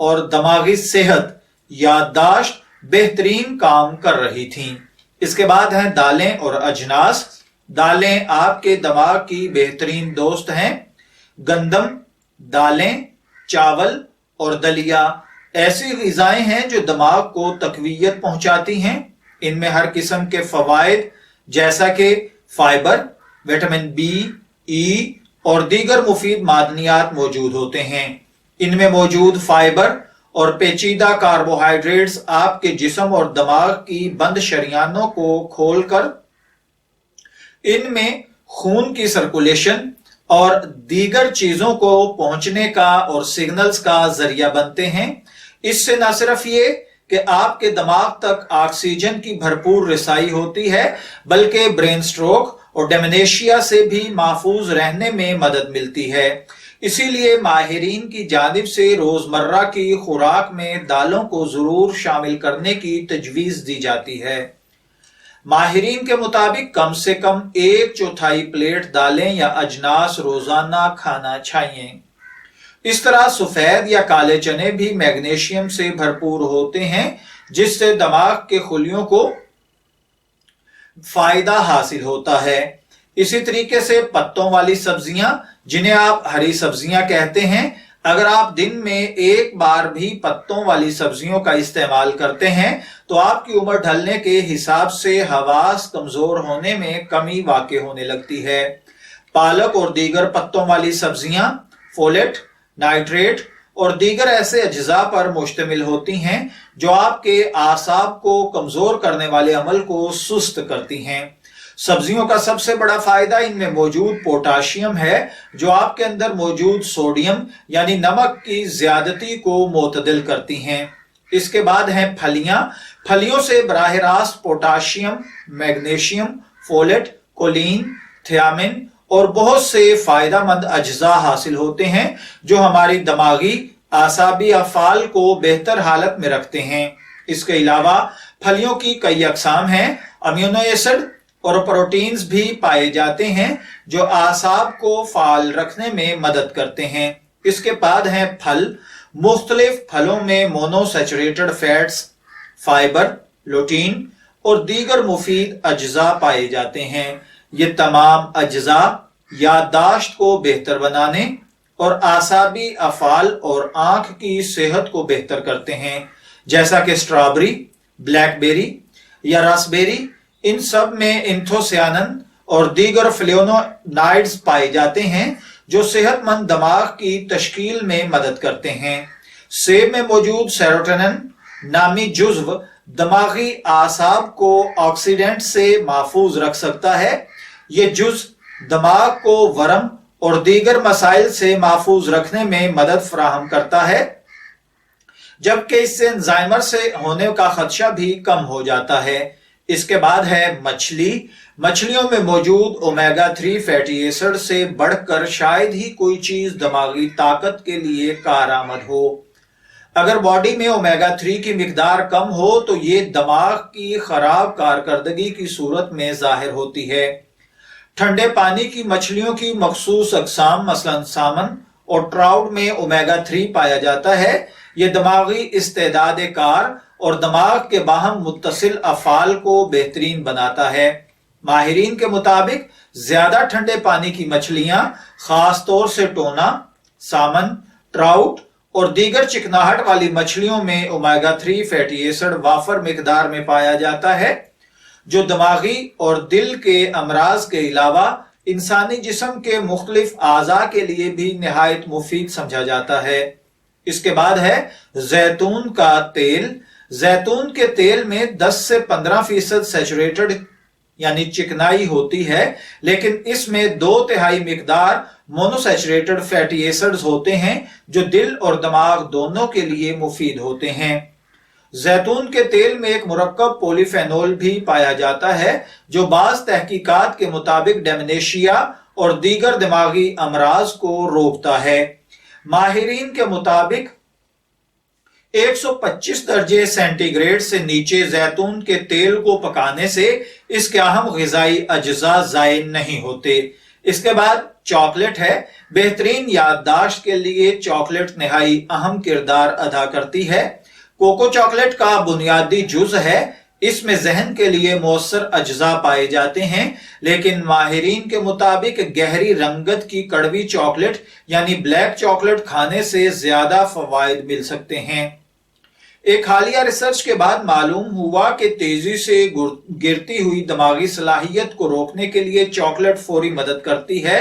اور دماغی صحت یادداشت بہترین کام کر رہی تھیں۔ اس کے بعد ہیں دالیں اور اجناس۔ دالیں آپ کے دماغ کی بہترین دوست ہیں۔ گندم، دالیں، چاول اور دلیا ایسی غذائیں ہیں جو دماغ کو تقویت پہنچاتی ہیں۔ ان میں ہر قسم کے فوائد جیسا کہ فائبر، وٹامن بی، ای اور دیگر مفید معدنیات موجود ہوتے ہیں۔ ان میں موجود فائبر اور پیچیدہ کاربوہائیڈریٹس آپ کے جسم اور دماغ کی بند شریانوں کو کھول کر ان میں خون کی سرکولیشن اور دیگر چیزوں کو پہنچنے کا اور سگنلز کا ذریعہ بنتے ہیں۔ اس سے نہ صرف یہ کہ آپ کے دماغ تک آکسیجن کی بھرپور رسائی ہوتی ہے بلکہ برین سٹروک اور ڈیمنیشیا سے بھی محفوظ رہنے میں مدد ملتی ہے۔ اسی لیے ماہرین کی جانب سے روزمرہ کی خوراک میں دالوں کو ضرور شامل کرنے کی تجویز دی جاتی ہے۔ ماہرین کے مطابق کم سے کم 1/4 پلیٹ دالیں یا اجناس روزانہ کھانا چاہیے۔ اس طرح سفید یا کالے چنے بھی میگنیشیم سے بھرپور ہوتے ہیں جس سے دماغ کے خلیوں کو فائدہ حاصل ہوتا ہے۔ اسی طریقے سے پتوں والی سبزیاں جنہیں آپ ہری سبزیاں کہتے ہیں، اگر آپ دن میں ایک بار بھی پتوں والی سبزیوں کا استعمال کرتے ہیں تو آپ کی عمر ڈھلنے کے حساب سے حواس کمزور ہونے میں کمی واقع ہونے لگتی ہے۔ پالک اور دیگر پتوں والی سبزیاں فولیٹ، نائٹریٹ اور دیگر ایسے اجزاء پر مشتمل ہوتی ہیں جو آپ کے اعصاب کو کمزور کرنے والے عمل کو سست کرتی ہیں۔ سبزیوں کا سب سے بڑا فائدہ ان میں موجود پوٹاشیم ہے جو آپ کے اندر موجود سوڈیم یعنی نمک کی زیادتی کو معتدل کرتی ہیں۔ اس کے بعد ہیں پھلیاں۔ پھلیوں سے براہ راست پوٹاشیم، میگنیشیم، فولیٹ، کولین، تھیامن اور بہت سے فائدہ مند اجزاء حاصل ہوتے ہیں جو ہماری دماغی اعصابی افعال کو بہتر حالت میں رکھتے ہیں۔ اس کے علاوہ پھلیوں کی کئی اقسام ہیں۔ امینو ایسڈ اور پروٹینز بھی پائے جاتے ہیں جو اعصاب کو فعال رکھنے میں مدد کرتے ہیں۔ اس کے بعد ہیں پھل۔ مختلف پھلوں میں مونو سیچوریٹڈ فیٹس، فائبر، لوٹین اور دیگر مفید اجزاء پائے جاتے ہیں۔ یہ تمام اجزاء یادداشت کو بہتر بنانے اور اعصابی افعال اور آنکھ کی صحت کو بہتر کرتے ہیں، جیسا کہ اسٹرابری، بلیک بیری یا راسبیری۔ ان سب میں انتھوسیانن اور دیگر فلیونوائڈز پائے جاتے ہیں جو صحت مند دماغ کی تشکیل میں مدد کرتے ہیں۔ سیب میں موجود سیروٹونن نامی جزو دماغی اعصاب کو آکسیڈنٹ سے محفوظ رکھ سکتا ہے۔ یہ جزو دماغ کو ورم اور دیگر مسائل سے محفوظ رکھنے میں مدد فراہم کرتا ہے، جبکہ اس سے الزائمر سے ہونے کا خدشہ بھی کم ہو جاتا ہے۔ اس کے بعد ہے مچھلی۔ مچھلیوں میں موجود اومیگا 3 فیٹی ایسڈ سے بڑھ کر شاید ہی کوئی چیز دماغی طاقت کے لیے کارآمد ہو۔ اگر باڈی میں اومیگا 3 کی مقدار کم ہو تو یہ دماغ کی خراب کارکردگی کی صورت میں ظاہر ہوتی ہے۔ ٹھنڈے پانی کی مچھلیوں کی مخصوص اقسام مثلا سامن اور ٹراؤٹ میں اومیگا 3 پایا جاتا ہے۔ یہ دماغی استعداد کار اور دماغ کے باہم متصل افعال کو بہترین بناتا ہے۔ ماہرین کے مطابق زیادہ ٹھنڈے پانی کی مچھلیاں، خاص طور سے ٹونا، سامن، ٹراؤٹ اور دیگر چکناہٹ والی مچھلیوں میں اومیگا 3 فیٹی ایسڈ وافر مقدار میں پایا جاتا ہے، جو دماغی اور دل کے امراض کے علاوہ انسانی جسم کے مختلف اعضاء کے لیے بھی نہایت مفید سمجھا جاتا ہے۔ اس کے بعد ہے زیتون کا تیل۔ زیتون کے تیل میں 10 سے 15% سیچوریٹڈ یعنی چکنائی ہوتی ہے، لیکن اس میں 2/3 مقدار مونو سیچوریٹڈ فیٹی ایسڈز ہوتے ہیں جو دل اور دماغ دونوں کے لیے مفید ہوتے ہیں۔ زیتون کے تیل میں ایک مرکب پولی فینول بھی پایا جاتا ہے جو بعض تحقیقات کے مطابق ڈیمنیشیا اور دیگر دماغی امراض کو روکتا ہے۔ ماہرین کے مطابق 125 درجے سینٹی گریڈ سے نیچے زیتون کے تیل کو پکانے سے اس کے اہم غذائی اجزاء ضائع نہیں ہوتے۔ اس کے بعد چاکلیٹ ہے۔ بہترین یادداشت کے لیے چاکلیٹ نہائی اہم کردار ادا کرتی ہے۔ کوکو چاکلیٹ کا بنیادی جز ہے۔ اس میں ذہن کے لیے مؤثر اجزاء پائے جاتے ہیں، لیکن ماہرین کے مطابق گہری رنگت کی کڑوی چاکلیٹ یعنی بلیک چاکلیٹ کھانے سے زیادہ فوائد مل سکتے ہیں۔ ایک حالیہ ریسرچ کے بعد معلوم ہوا کہ تیزی سے گرتی ہوئی دماغی صلاحیت کو روکنے کے لیے چاکلیٹ فوری مدد کرتی ہے،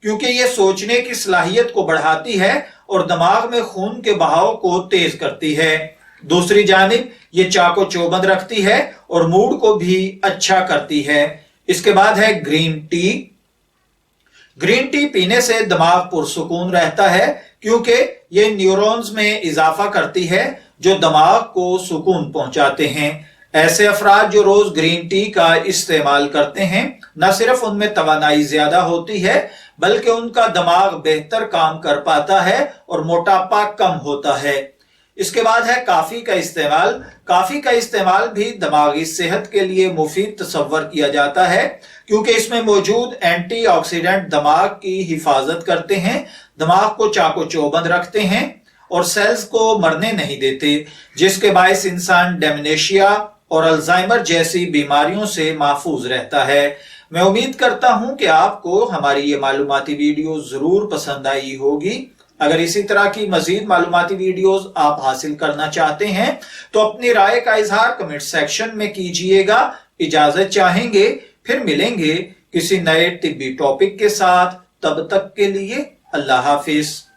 کیونکہ یہ سوچنے کی صلاحیت کو بڑھاتی ہے اور دماغ میں خون کے بہاؤ کو تیز کرتی ہے۔ دوسری جانب یہ چاق و چوبند رکھتی ہے اور موڈ کو بھی اچھا کرتی ہے۔ اس کے بعد ہے گرین ٹی۔ گرین ٹی پینے سے دماغ پرسکون رہتا ہے، کیونکہ یہ نیورونز میں اضافہ کرتی ہے جو دماغ کو سکون پہنچاتے ہیں۔ ایسے افراد جو روز گرین ٹی کا استعمال کرتے ہیں، نہ صرف ان میں توانائی زیادہ ہوتی ہے بلکہ ان کا دماغ بہتر کام کر پاتا ہے اور موٹاپا کم ہوتا ہے۔ اس کے بعد ہے کافی کا استعمال۔ کافی کا استعمال بھی دماغی صحت کے لیے مفید تصور کیا جاتا ہے، کیونکہ اس میں موجود اینٹی آکسیڈنٹ دماغ کی حفاظت کرتے ہیں، دماغ کو چاق و چوبند رکھتے ہیں اور سیلز کو مرنے نہیں دیتے، جس کے باعث انسان ڈیمنیشیا اور الزائمر جیسی بیماریوں سے محفوظ رہتا ہے۔ میں امید کرتا ہوں کہ آپ کو ہماری یہ معلوماتی ویڈیو ضرور پسند آئی ہوگی۔ اگر اسی طرح کی مزید معلوماتی ویڈیوز آپ حاصل کرنا چاہتے ہیں تو اپنی رائے کا اظہار کمنٹ سیکشن میں کیجئے گا۔ اجازت چاہیں گے، پھر ملیں گے کسی نئے طبی ٹاپک کے ساتھ۔ تب تک کے لیے اللہ حافظ۔